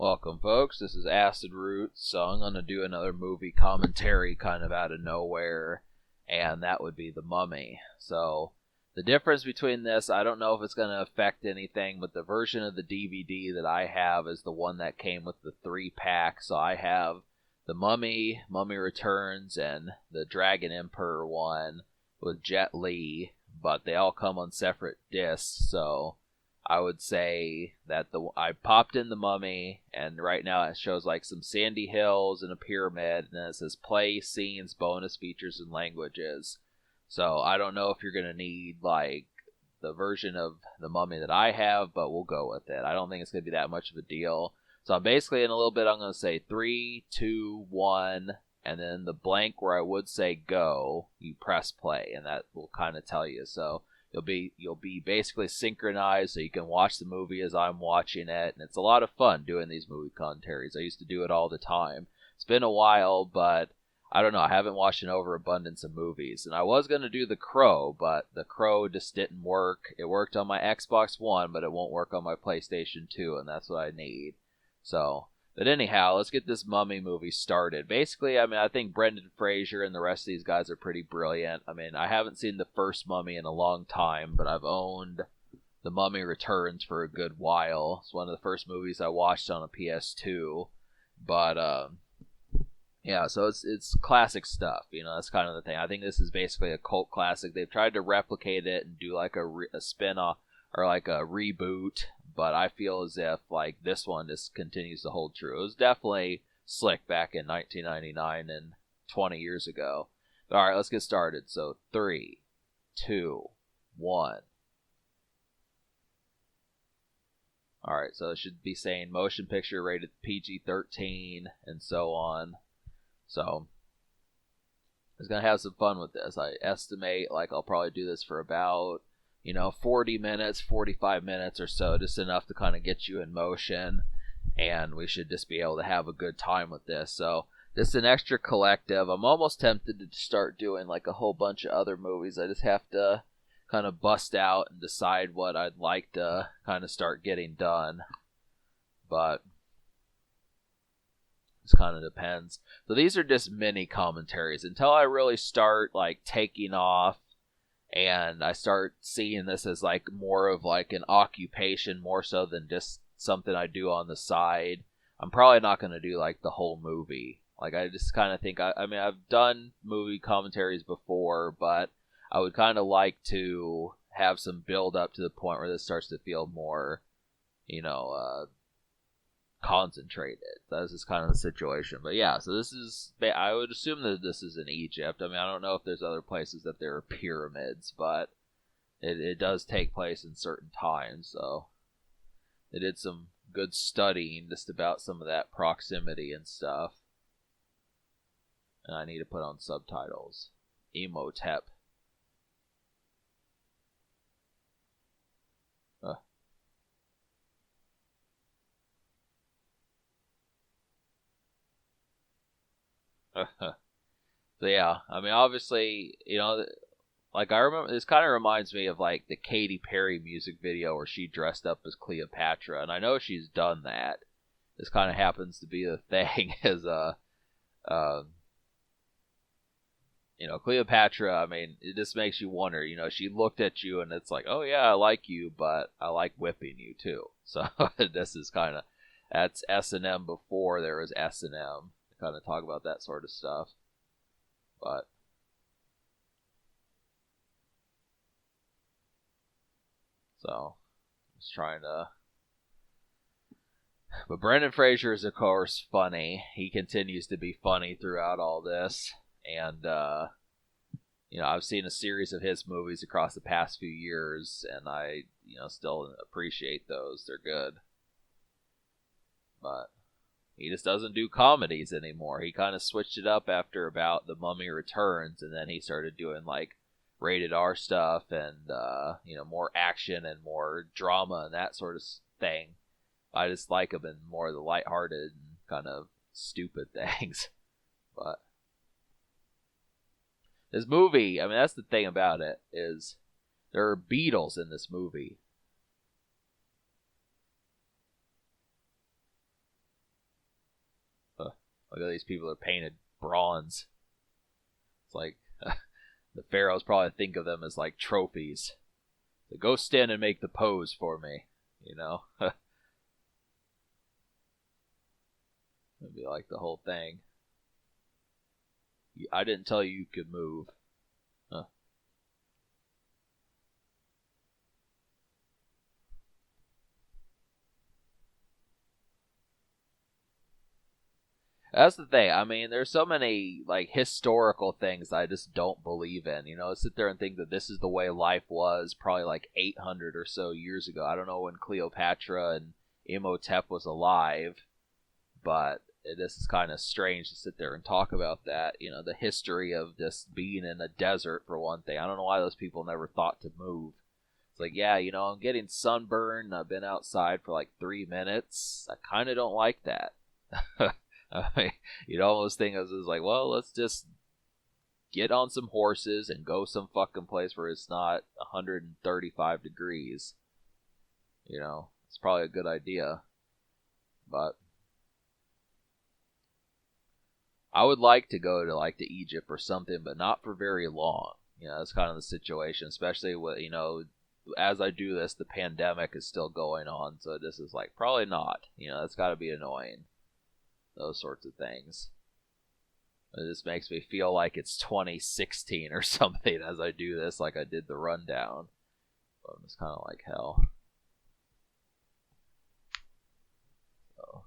Welcome, folks. This is Acid Root, so I'm going to do another movie commentary kind of out of nowhere, and that would be The Mummy. So, the difference between this, I don't know if it's going to affect anything, but the version of the DVD that I have is the one that came with the 3-pack, so I have The Mummy, Mummy Returns, and the Dragon Emperor one with Jet Li, but they all come on separate discs, so I would say that I popped in The Mummy, and right now it shows like some sandy hills and a pyramid, and then it says play, scenes, bonus features, and languages. So I don't know if you're going to need like the version of The Mummy that I have, but we'll go with it. I don't think it's going to be that much of a deal. So basically in a little bit I'm going to say 3, 2, 1, and then the blank where I would say go, you press play, and that will kind of tell you. So You'll be basically synchronized so you can watch the movie as I'm watching it, and it's a lot of fun doing these movie commentaries. I used to do it all the time. It's been a while, but I don't know, I haven't watched an overabundance of movies. And I was going to do The Crow, but The Crow just didn't work. It worked on my Xbox One, but it won't work on my PlayStation 2, and that's what I need. But anyhow, let's get this Mummy movie started. Basically, I think Brendan Fraser and the rest of these guys are pretty brilliant. I haven't seen the first Mummy in a long time, but I've owned The Mummy Returns for a good while. It's one of the first movies I watched on a PS2. But, yeah, so it's classic stuff. That's kind of the thing. I think this is basically a cult classic. They've tried to replicate it and do like a spin-off or like a reboot, but I feel as if like this one just continues to hold true. It was definitely slick back in 1999 and 20 years ago. But all right, let's get started. So 3, 2, 1. All right, so it should be saying motion picture rated PG-13 and so on. So I was gonna have some fun with this. I estimate like I'll probably do this for about 40 minutes, 45 minutes or so, just enough to kind of get you in motion, and we should just be able to have a good time with this. So this is an extra collective. I'm almost tempted to start doing like a whole bunch of other movies. I just have to kind of bust out and decide what I'd like to kind of start getting done, but it kind of depends. So these are just mini commentaries until I really start like taking off and I start seeing this as like more of like an occupation more so than just something I do on the side. I'm probably not going to do like the whole movie. Like I just kind of think I've done movie commentaries before, but I would kind of like to have some build up to the point where this starts to feel more concentrated. That's just kind of the situation. But yeah, so this is, I would assume that this is in Egypt. I don't know if there's other places that there are pyramids, but it does take place in certain times, so they did some good studying just about some of that proximity and stuff. And I need to put on subtitles. Emotep. So yeah, obviously, like I remember, this kind of reminds me of like the Katy Perry music video where she dressed up as Cleopatra, and I know she's done that. This kind of happens to be the thing, as Cleopatra. It just makes you wonder. She looked at you, and it's like, oh yeah, I like you, but I like whipping you too. So this is kind of, that's S&M before there was S&M. Kind of talk about that sort of stuff, but so just trying to. But Brendan Fraser is of course funny. He continues to be funny throughout all this, and I've seen a series of his movies across the past few years, and I still appreciate those. They're good, but he just doesn't do comedies anymore. He kind of switched it up after about The Mummy Returns, and then he started doing like rated R stuff and more action and more drama and that sort of thing. I just like him in more of the lighthearted and kind of stupid things. But this movie, that's the thing about it, is there are Beatles in this movie. Look at these people are painted bronze. It's like the pharaohs probably think of them as like trophies. So go stand and make the pose for me, you know? It'd be like the whole thing. I didn't tell you could move. Huh. That's the thing. I mean, there's so many like historical things I just don't believe in. You know, I sit there and think that this is the way life was probably like 800 or so years ago. I don't know when Cleopatra and Imhotep was alive, but this is kind of strange to sit there and talk about that. You know, the history of just being in a desert for one thing. I don't know why those people never thought to move. It's like, yeah, you know, I'm getting sunburned. I've been outside for like 3 minutes. I kind of don't like that. I mean, you'd almost think of it as like, well, let's just get on some horses and go some fucking place where it's not 135 degrees. You know, it's probably a good idea. But I would like to go to like to Egypt or something, but not for very long. You know, that's kind of the situation, especially with, you know, as I do this, the pandemic is still going on, so this is like probably not. You know, that's got to be annoying. Those sorts of things. This makes me feel like it's 2016 or something as I do this, like I did the rundown. But it's kind of like hell. So.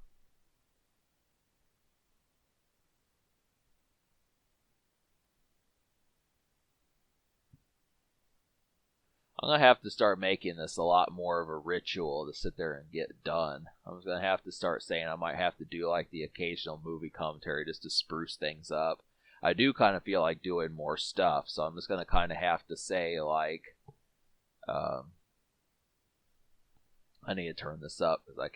I'm going to have to start making this a lot more of a ritual to sit there and get done. I'm going to have to start saying I might have to do like the occasional movie commentary just to spruce things up. I do kind of feel like doing more stuff, so I'm just going to kind of have to say like, I need to turn this up because I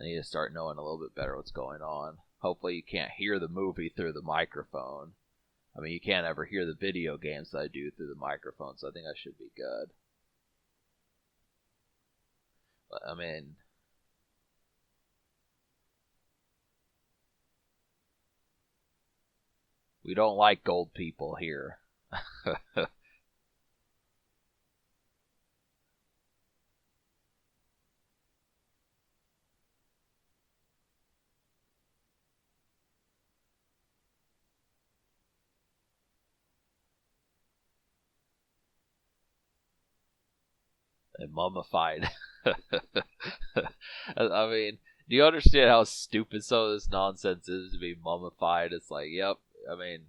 need to start knowing a little bit better what's going on. Hopefully you can't hear the movie through the microphone. I mean, you can't ever hear the video games that I do through the microphone, so I think I should be good. But, I mean, we don't like gold people here. And mummified. I mean, do you understand how stupid some of this nonsense is to be mummified? It's like, yep. I mean,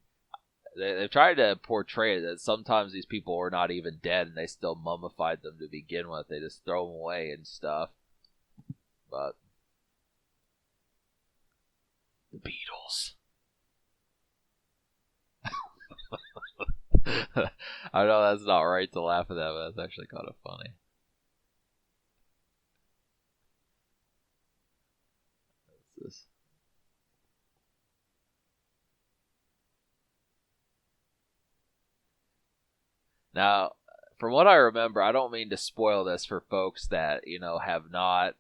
they've tried to portray that sometimes these people are not even dead and they still mummified them to begin with. They just throw them away and stuff. But the Beatles. I know that's not right to laugh at that, but that's actually kind of funny. What's this? Now, from what I remember, I don't mean to spoil this for folks that, you know, have not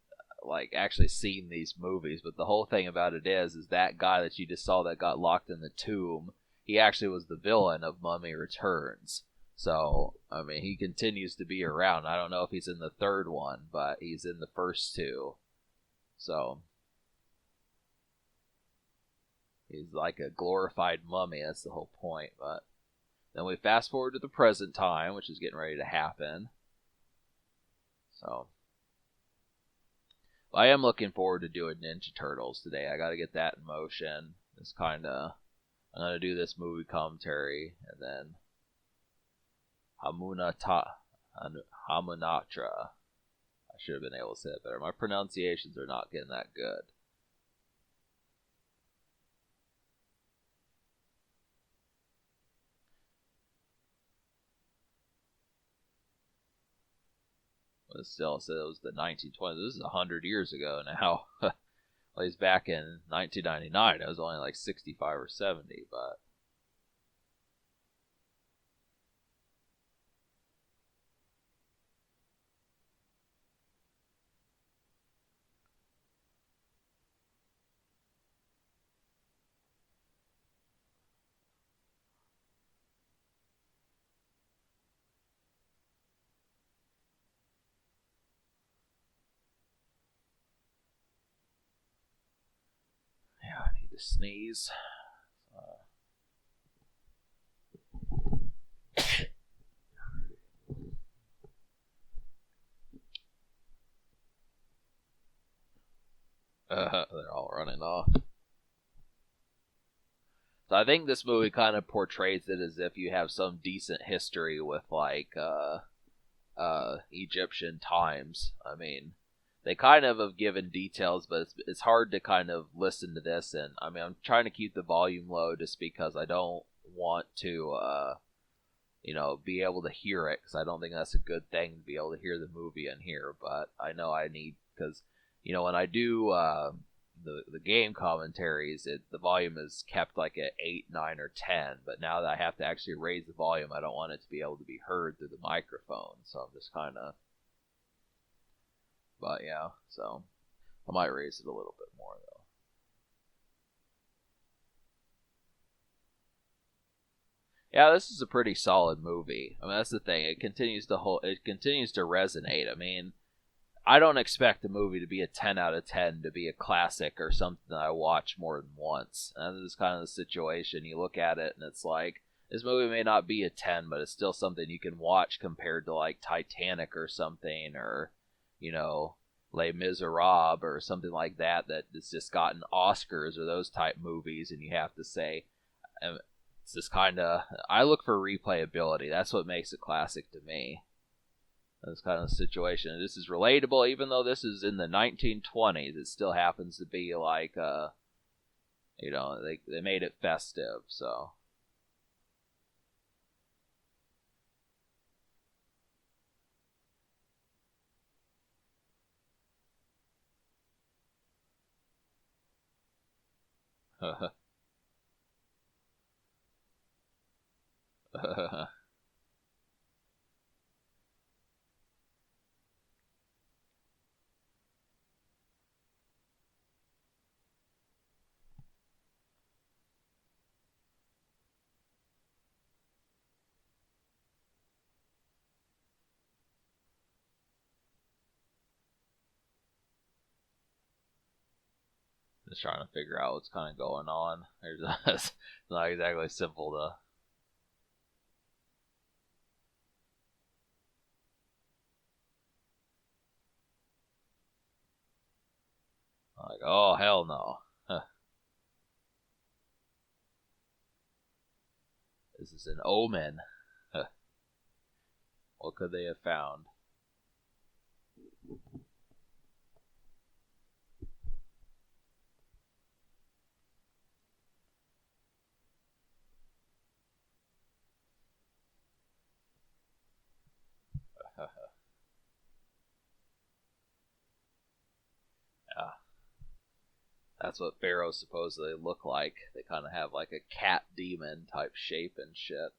like actually seen these movies, but the whole thing about it is that guy that you just saw that got locked in the tomb, he actually was the villain of Mummy Returns. So, I mean, he continues to be around. I don't know if he's in the third one, but he's in the first two. So, he's like a glorified mummy. That's the whole point. But then we fast forward to the present time, which is getting ready to happen. So, I am looking forward to doing Ninja Turtles today. I got to get that in motion. It's kind of, I'm going to do this movie commentary, and then Hamunatra. I should have been able to say it better. My pronunciations are not getting that good. But still, said it was the 1920s. This is 100 years ago now. Well, he's back in 1999. It was only like 65 or 70, but to sneeze. They're all running off. So I think this movie kind of portrays it as if you have some decent history with like Egyptian times. I mean, they kind of have given details, but it's hard to kind of listen to this. And I mean, I'm trying to keep the volume low just because I don't want to, be able to hear it, because I don't think that's a good thing to be able to hear the movie in here. But I know I need, because when I do the game commentaries, the volume is kept like at 8, 9, or 10. But now that I have to actually raise the volume, I don't want it to be able to be heard through the microphone. So I'm just kind of, but yeah, so I might raise it a little bit more though. Yeah, this is a pretty solid movie. I mean, that's the thing. It continues to resonate. I mean, I don't expect a movie to be a 10 out of 10 to be a classic or something that I watch more than once. And this is kind of the situation. You look at it and it's like, this movie may not be a 10, but it's still something you can watch compared to like Titanic or something, or, Les Miserables or something like that has just gotten Oscars, or those type movies. And you have to say, it's just kind of, I look for replayability. That's what makes it classic to me. That's kind of the situation. This is relatable, even though this is in the 1920s. It still happens to be like, they made it festive. So, just trying to figure out what's kind of going on. It's not exactly simple to. Like, oh, hell no. This is an omen. What could they have found? Yeah. That's what pharaohs supposedly look like. They kind of have like a cat demon type shape and shit.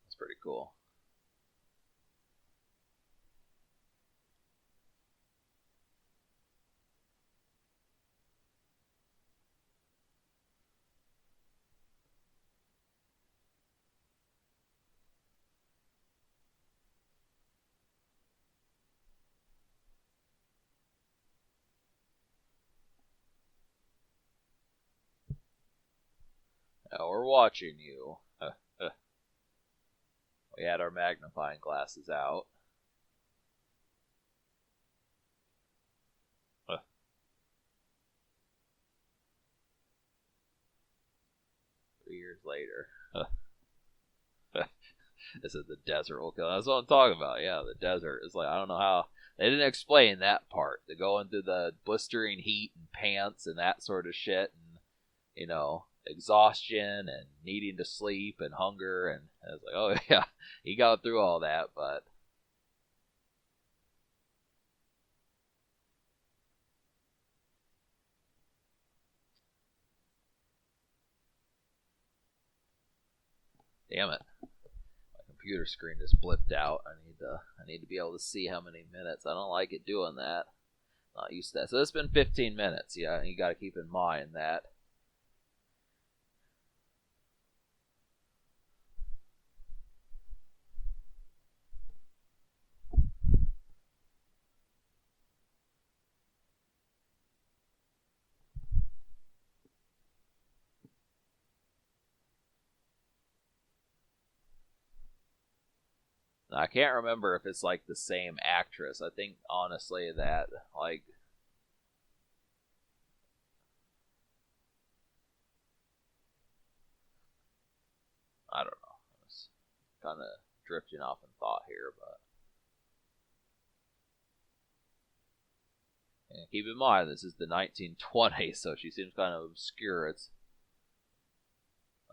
It's pretty cool. Now we're watching you. We had our magnifying glasses out. 3 years later. This is the desert will kill. That's what I'm talking about. Yeah, the desert. It's like, I don't know how. They didn't explain that part. They're going through the blistering heat and pants and that sort of shit. And, exhaustion and needing to sleep and hunger. And I was like, oh, yeah, he got through all that. But damn it. Computer screen just blipped out. I need to be able to see how many minutes. I don't like it doing that. Not used to that. So it's been 15 minutes. Yeah, you got to keep in mind that. I can't remember if it's like the same actress. I think honestly that like I don't know. I was kind of drifting off in thought here, but and keep in mind this is the 1920s, so she seems kind of obscure. It's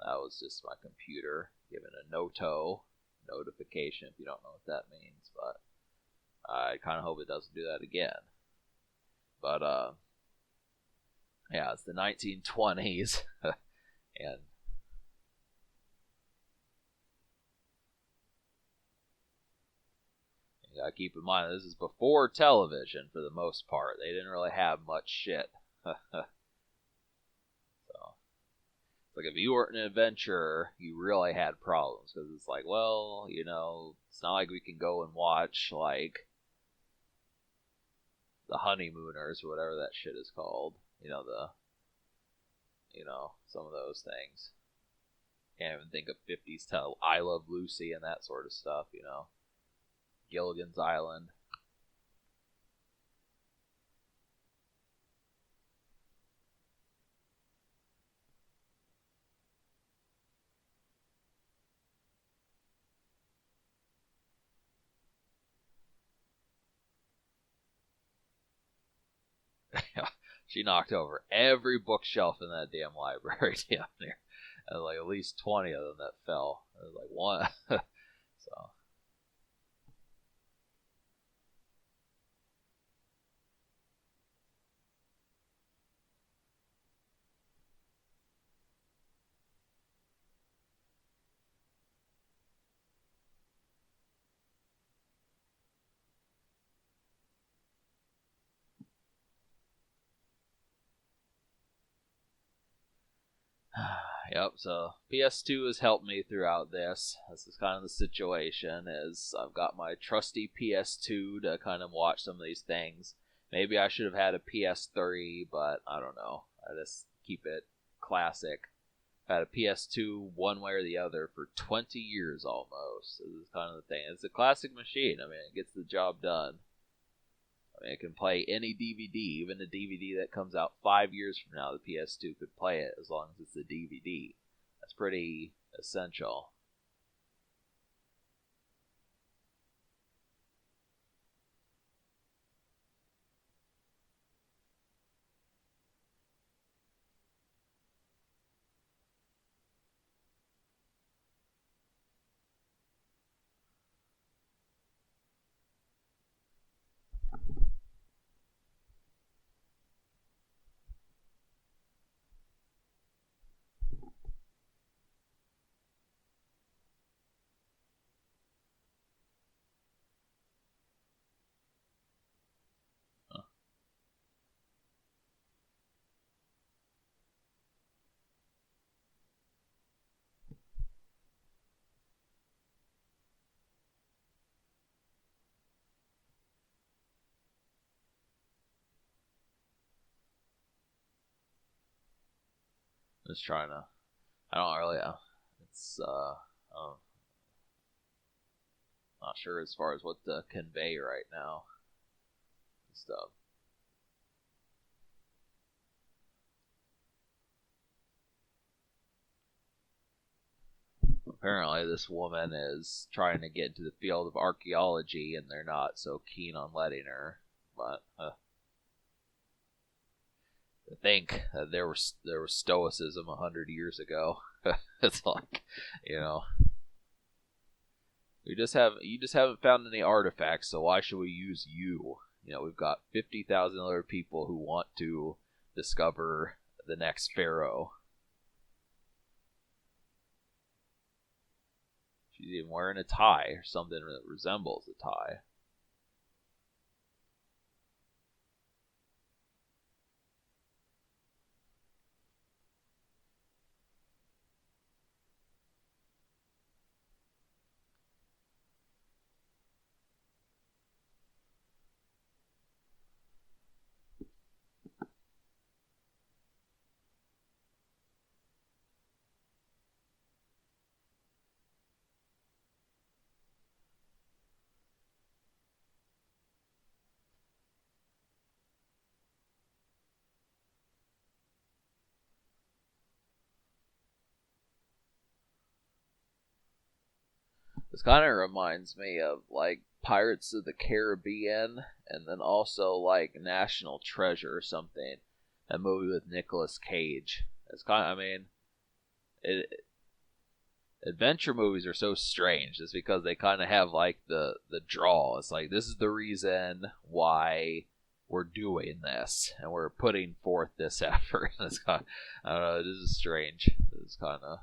that was just my computer giving a noto notification if you don't know what that means, but I kind of hope it doesn't do that again. But yeah, it's the 1920s, and you gotta keep in mind this is before television for the most part. They didn't really have much shit. So it's like if you were an adventurer, you really had problems because it's like, well, it's not like we can go and watch like the Honeymooners or whatever that shit is called. Some of those things. Can't even think of 50s I Love Lucy and that sort of stuff. Gilligan's Island. She knocked over every bookshelf in that damn library damn near. And like at least 20 of them that fell. It was like one. So yep, so PS2 has helped me throughout this. This is kind of the situation, is I've got my trusty PS2 to kind of watch some of these things. Maybe I should have had a PS3, but I don't know. I just keep it classic. I've had a PS2 one way or the other for 20 years almost. This is kind of the thing. It's a classic machine. I mean, it gets the job done. I mean, it can play any DVD, even a DVD that comes out 5 years from now. The PS2 could play it as long as it's a DVD. That's pretty essential. Just trying to. I don't really. It's. I'm not sure as far as what to convey right now. Stuff. Apparently, this woman is trying to get into the field of archaeology, and they're not so keen on letting her. But to think that there was stoicism 100 years ago. It's like, you know, you just haven't found any artifacts, so why should we use you? We've got 50,000 other people who want to discover the next pharaoh. She's even wearing a tie or something that resembles a tie. This kind of reminds me of like Pirates of the Caribbean, and then also like National Treasure or something. A movie with Nicolas Cage. It's kind of, I mean, it, adventure movies are so strange. It's because they kind of have like the draw. It's like this is the reason why we're doing this, and we're putting forth this effort. It's kind of, I don't know. This is strange. It's kind of.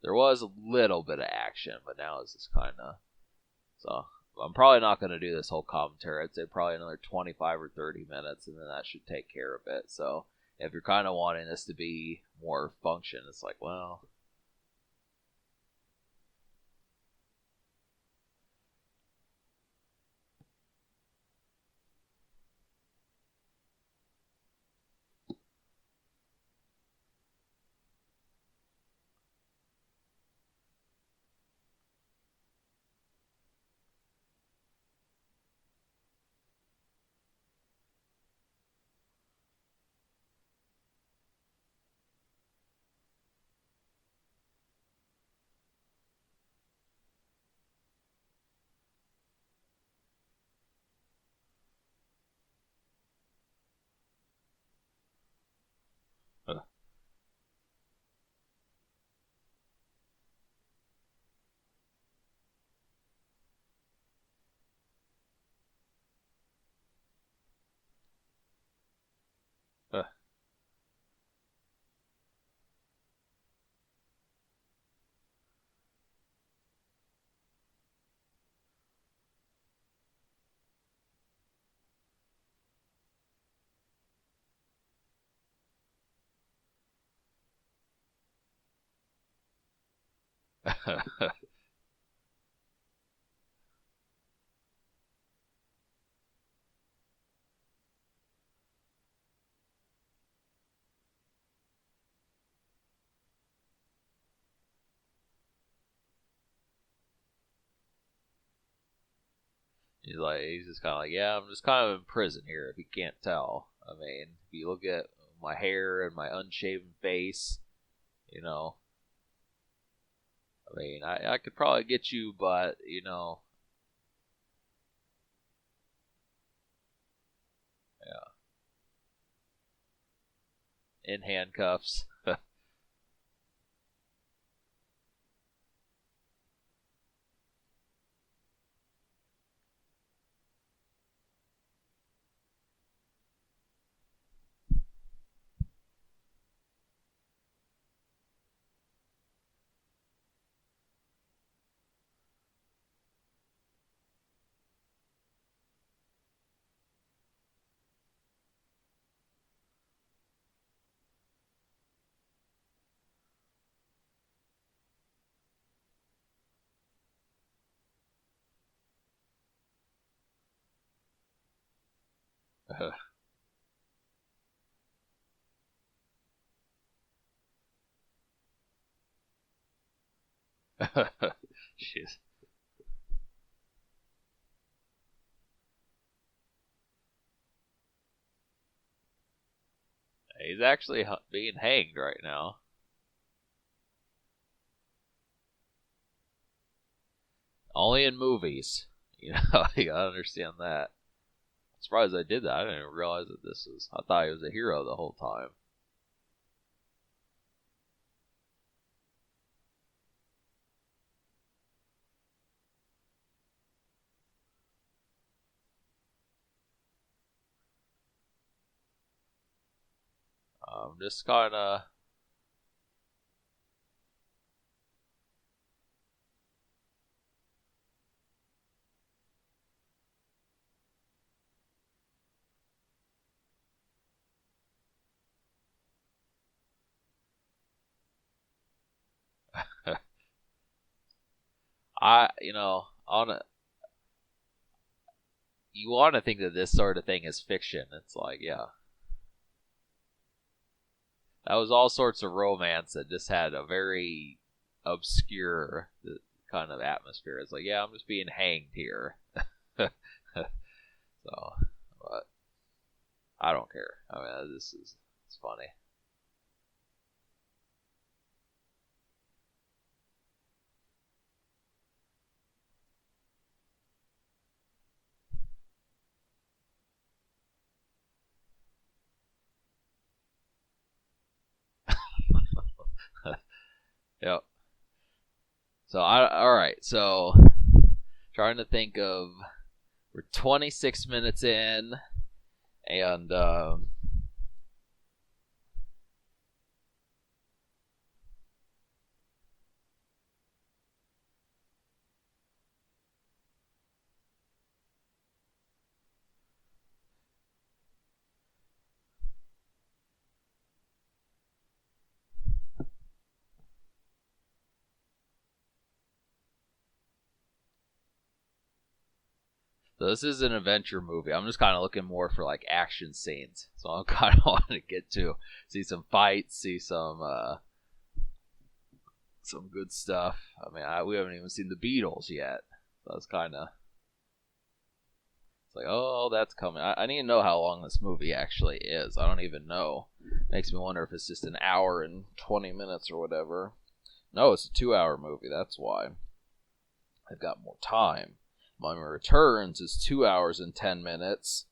There was a little bit of action, but now it's just kind of. So I'm probably not going to do this whole commentary. I'd say probably another 25 or 30 minutes, and then that should take care of it. So if you're kind of wanting this to be more function, it's like, well. He's just kind of like, yeah, I'm just kind of in prison here. If you can't tell, I mean, if you look at my hair and my unshaven face, you know, I mean, I could probably get you, but yeah, in handcuffs. Jeez. He's actually being hanged right now. Only in movies. You gotta understand that. I'm surprised I did that. I didn't even realize that this was. I thought he was a hero the whole time. Just kind of. On a, you want to think that this sort of thing is fiction. It's like, yeah, that was all sorts of romance that just had a very obscure kind of atmosphere. It's like, yeah, I'm just being hanged here. So, but I don't care. I mean, it's funny. Yep. So all right. So trying to think of, we're 26 minutes in, and so this is an adventure movie. I'm just kind of looking more for like action scenes. So I'm kind of wanting to get to see some fights, see some good stuff. I mean, we haven't even seen the Beatles yet. So it's kind of, it's like, oh, that's coming. I need to know how long this movie actually is. I don't even know. Makes me wonder if it's just an hour and 20 minutes or whatever. No, it's a 2 hour movie. That's why. I've got more time. Mummy Returns is 2 hours and 10 minutes,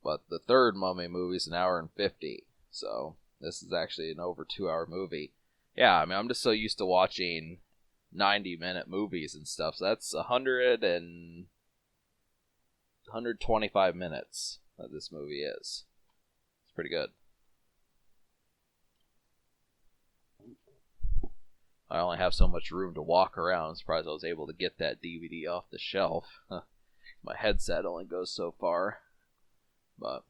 but the third Mummy movie is an hour and 50. So this is actually an over 2 hour movie. Yeah, I mean, I'm just so used to watching 90-minute movies and stuff. So that's 125 minutes that this movie is. It's pretty good. I only have so much room to walk around. I'm surprised I was able to get that DVD off the shelf. My headset only goes so far. But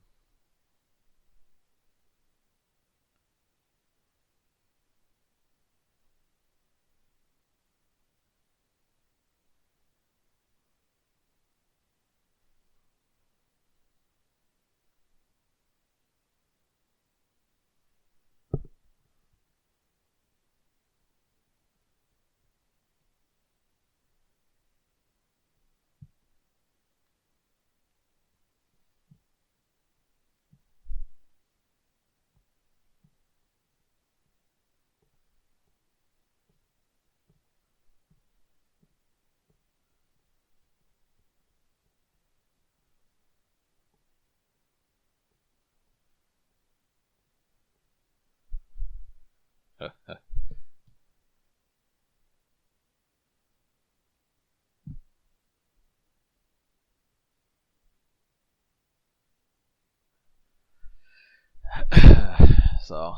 so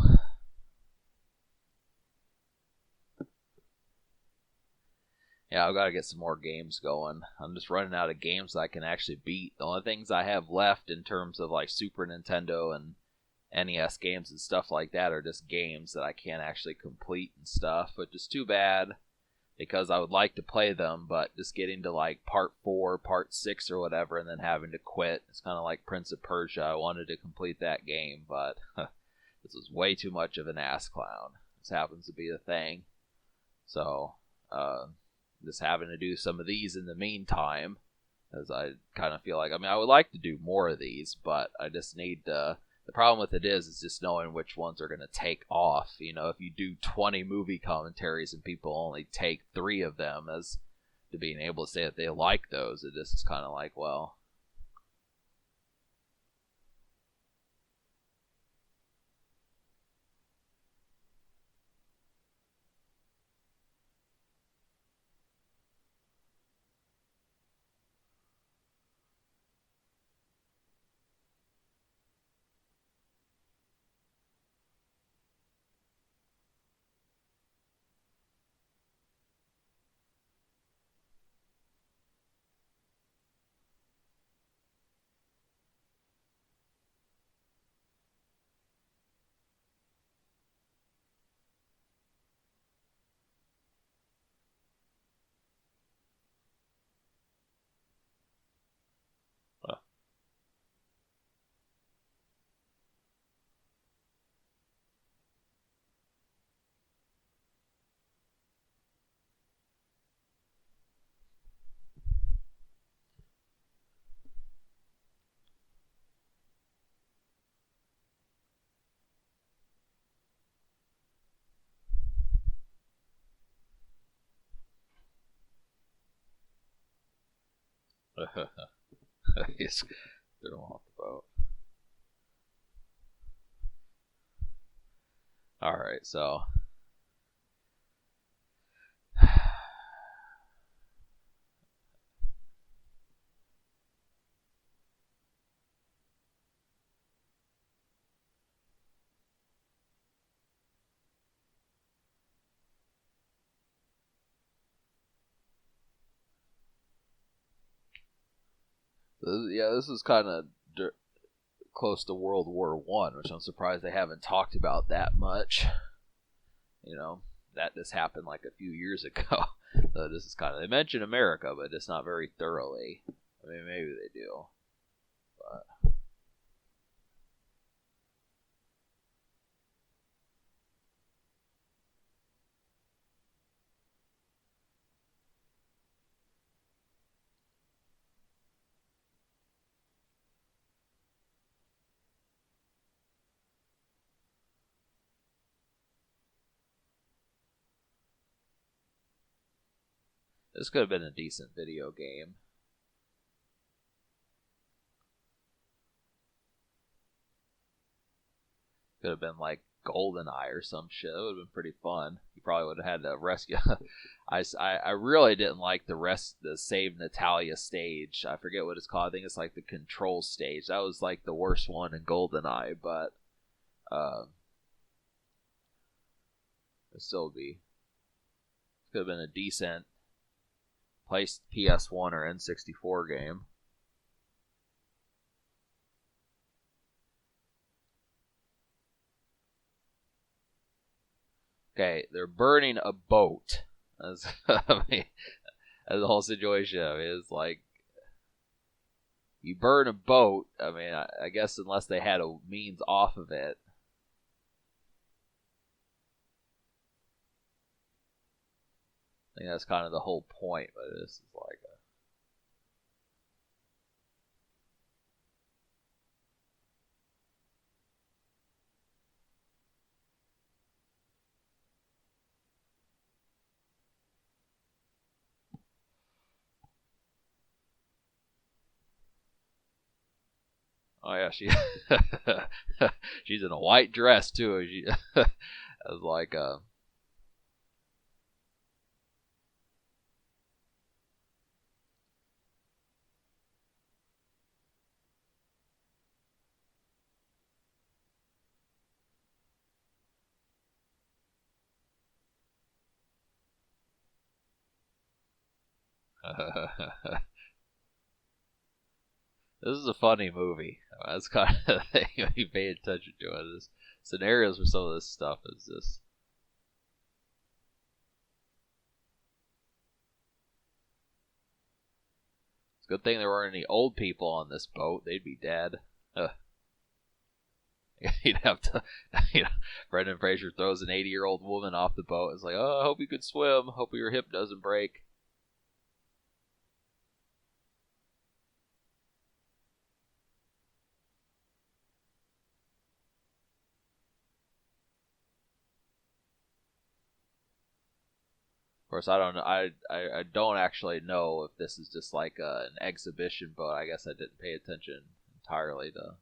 yeah, I've got to get some more games going. I'm just running out of games that I can actually beat. The only things I have left in terms of like Super Nintendo and NES games and stuff like that are just games that I can't actually complete and stuff, which is too bad because I would like to play them, but just getting to like part 4, part 6 or whatever and then having to quit. It's kind of like Prince of Persia. I wanted to complete that game, but this was way too much of an ass clown. This happens to be the thing. So, just having to do some of these in the meantime, as I kind of feel like, I mean, I would like to do more of these, but I just need to. The problem with it is just knowing which ones are going to take off. You know, if you do 20 movie commentaries and people only take 3 of them as to being able to say that they like those, it just is kind of like, well. He's threw him off the boat. All right, so Yeah, this is kind of close to World War One, which I'm surprised they haven't talked about that much. You know, that just happened like a few years ago. So this is kind of, they mention America, but it's not very thoroughly. I mean, maybe they do, but this could have been a decent video game. Could have been like GoldenEye or some shit. It would have been pretty fun. You probably would have had to rescue. I really didn't like the Save Natalia stage. I forget what it's called. I think it's like the control stage. That was like the worst one in GoldenEye, but it still be. Could have been a decent PS1 or N64 game. Okay, they're burning a boat. That's, I mean, that's the whole situation. I mean, it's like you burn a boat. I mean, I guess unless they had a means off of it. I think that's kind of the whole point. But this is like oh yeah, she's in a white dress too. She was like this is a funny movie. That's kind of the thing when you pay attention to it. Is scenarios for some of this stuff is just. It's a good thing there weren't any old people on this boat. They'd be dead. You'd have to. You know, Brendan Fraser throws an 80-year-old woman off the boat. It's like, oh, I hope you could swim. Hope your hip doesn't break. Of course, I don't know. I don't actually know if this is just like an exhibition boat. I guess I didn't pay attention entirely to.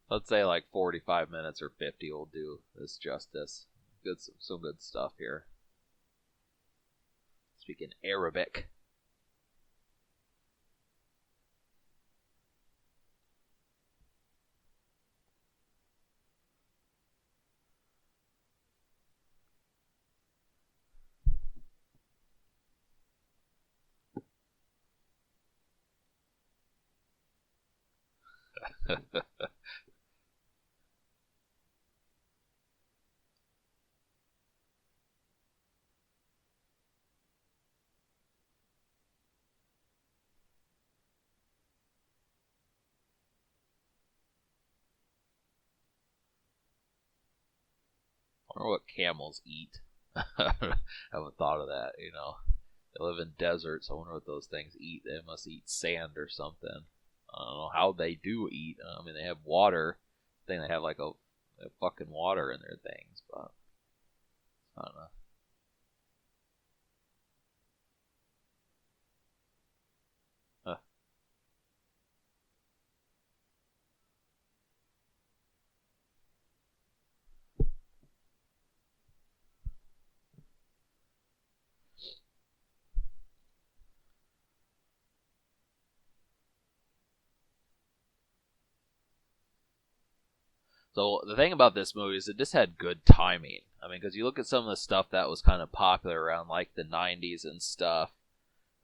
Let's say like 45 minutes or 50 will do this justice. Some good stuff here. Speaking Arabic. wonder what camels eat. I haven't thought of that. They live in deserts. I wonder what those things eat. They must eat sand or something. I don't know how they do eat. I mean, they have water. I think they have like a fucking water in their things, but I don't know. Huh. So the thing about this movie is it just had good timing. I mean, because you look at some of the stuff that was kind of popular around like the '90s and stuff.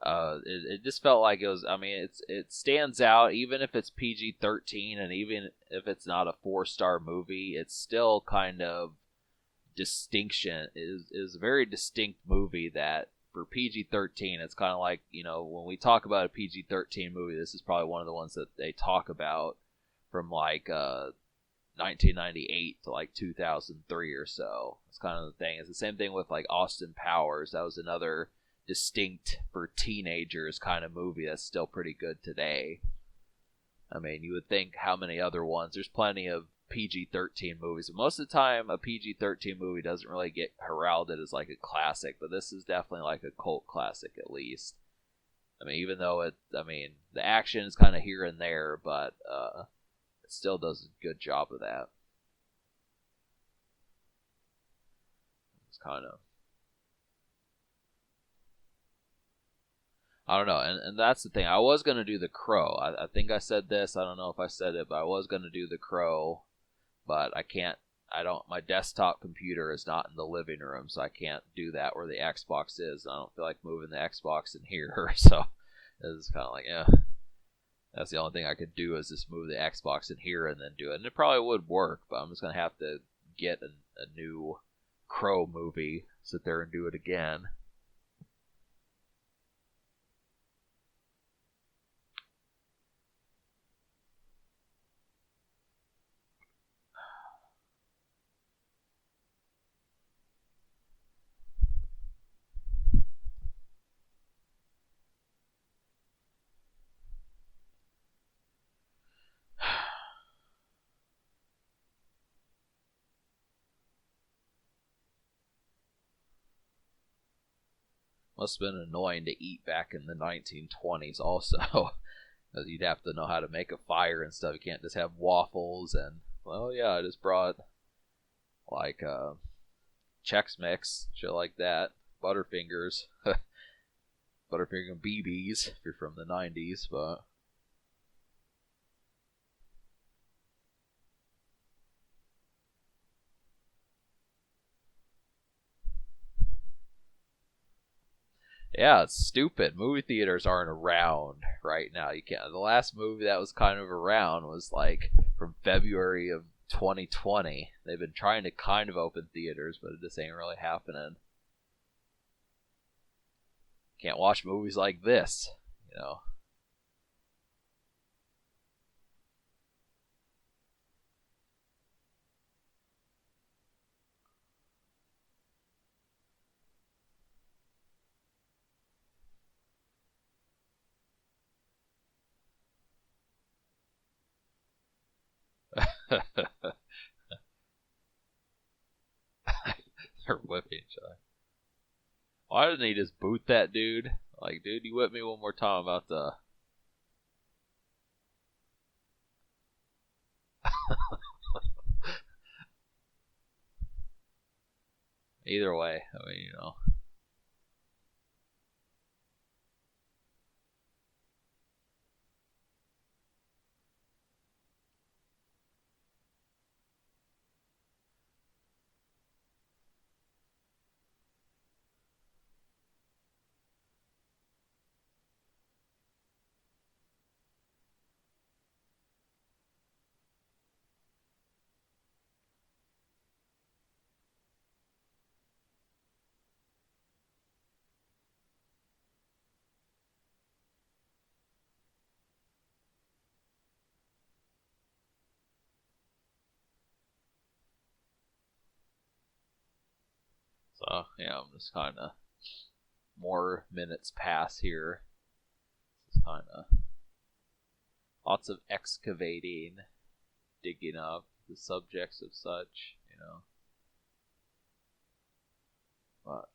It just felt like it was. I mean, it stands out even if it's PG-13 and even if it's not a 4-star movie. It's still kind of distinction is a very distinct movie that for PG-13 it's kind of like when we talk about a PG-13 movie, this is probably one of the ones that they talk about from like 1998 to like 2003 or so. It's kind of the thing. It's the same thing with like Austin Powers. That was another distinct for teenagers kind of movie that's still pretty good today. I mean, you would think how many other ones. There's plenty of PG-13 movies. But most of the time, a PG-13 movie doesn't really get heralded as like a classic, but this is definitely like a cult classic at least. I mean, even though the action is kind of here and there, but it still does a good job of that. It's kind of, I don't know, and that's the thing. I was gonna do The Crow. I think I said this. I don't know if I said it, but I was gonna do The Crow, but I can't. I don't. My desktop computer is not in the living room, so I can't do that where the Xbox is. I don't feel like moving the Xbox in here, so it's kind of like, yeah. That's the only thing I could do is just move the Xbox in here and then do it, and it probably would work. But I'm just gonna have to get a new Crow movie, sit there and do it again. Must have been annoying to eat back in the 1920s also. Because you'd have to know how to make a fire and stuff. You can't just have waffles and, well, yeah, I just brought like Chex Mix, shit like that. Butterfingers. Butterfinger BBs if you're from the 90s, but yeah, it's stupid. Movie theaters aren't around right now. You can't. The last movie that was kind of around was like from February of 2020. They've been trying to kind of open theaters, but it just ain't really happening. Can't watch movies like this, you know. They're whipping each other. Why didn't he just boot that dude? Like, dude, you whip me one more time about the. Either way, I mean, I'm just kind of more minutes pass here. It's kind of lots of excavating, digging up the subjects of such, But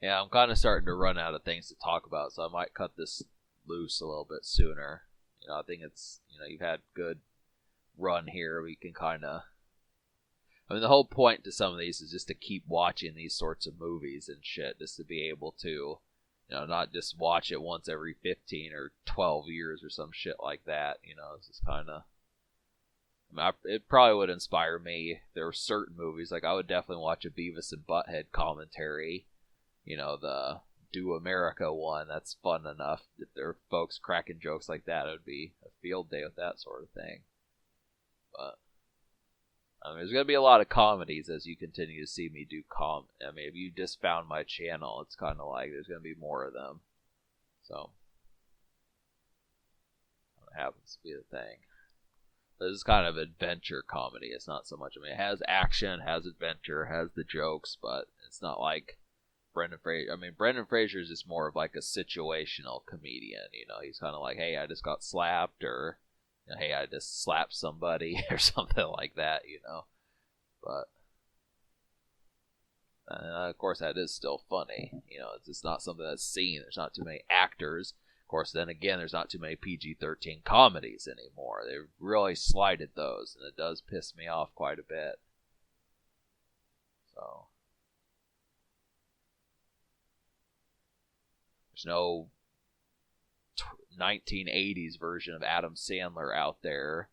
yeah, I'm kind of starting to run out of things to talk about, so I might cut this loose a little bit sooner. I think it's you've had good run here. We can kind of. I mean, the whole point to some of these is just to keep watching these sorts of movies and shit, just to be able to, not just watch it once every 15 or 12 years or some shit like that. It's just kind of. It probably would inspire me. There were certain movies, like I would definitely watch a Beavis and Butthead commentary. The Do America one. That's fun enough. If there are folks cracking jokes like that, it would be a field day with that sort of thing. But there's going to be a lot of comedies as you continue to see me do if you just found my channel, it's kind of like there's going to be more of them. So, that happens to be the thing. This is kind of adventure comedy. It's not so much. It has action, has adventure, has the jokes, but it's not like Brendan Fraser. Brendan Fraser is just more of like a situational comedian. He's kind of like, hey, I just got slapped, or hey, I just slapped somebody, or something like that. But of course, that is still funny. It's just not something that's seen. There's not too many actors. Of course, then again, there's not too many PG-13 comedies anymore. They've really slighted those, and it does piss me off quite a bit. So, there's no 1980s version of Adam Sandler out there.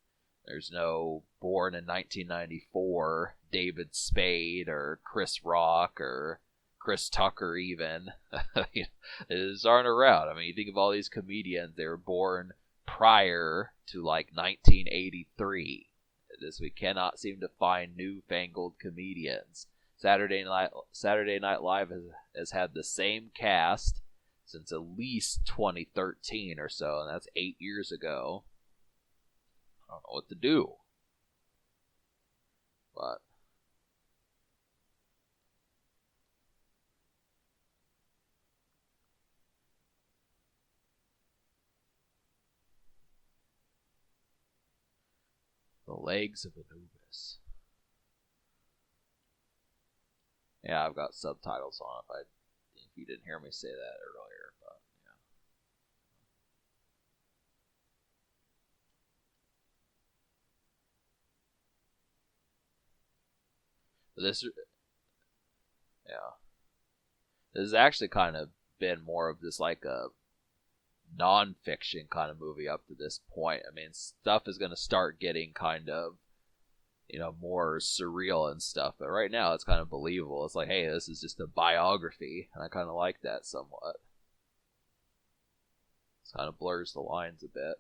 There's no born in 1994 David Spade or Chris Rock or Chris Tucker even. These aren't around. You think of all these comedians, they were born prior to like 1983. We cannot seem to find newfangled comedians. Saturday Night Live has had the same cast since at least 2013 or so, and that's 8 years ago. I don't know what to do. But the legs of Anubis. Yeah, I've got subtitles on if you didn't hear me say that earlier, but yeah. This has actually kind of been more of this like a non-fiction kind of movie up to this point. Stuff is going to start getting kind of, more surreal and stuff. But right now, it's kind of believable. It's like, hey, this is just a biography, and I kind of like that somewhat. It kind of blurs the lines a bit.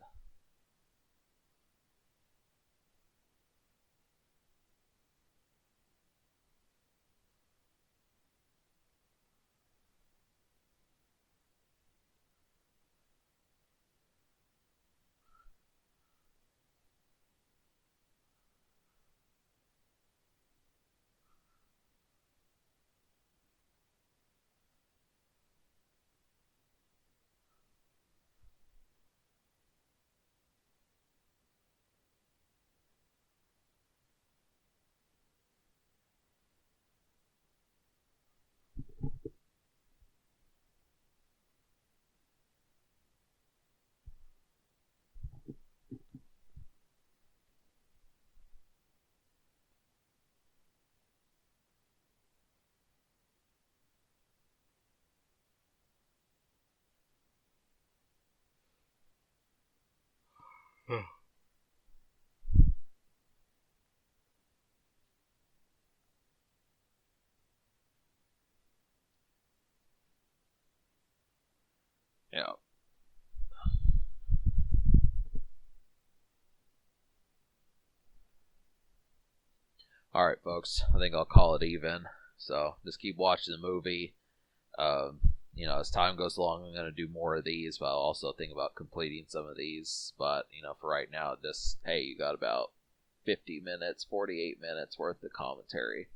Yeah. Alright, folks. I think I'll call it even. So, just keep watching the movie. As time goes along, I'm going to do more of these, but I'll also think about completing some of these. But, for right now, just, hey, you got about 50 minutes, 48 minutes worth of commentary.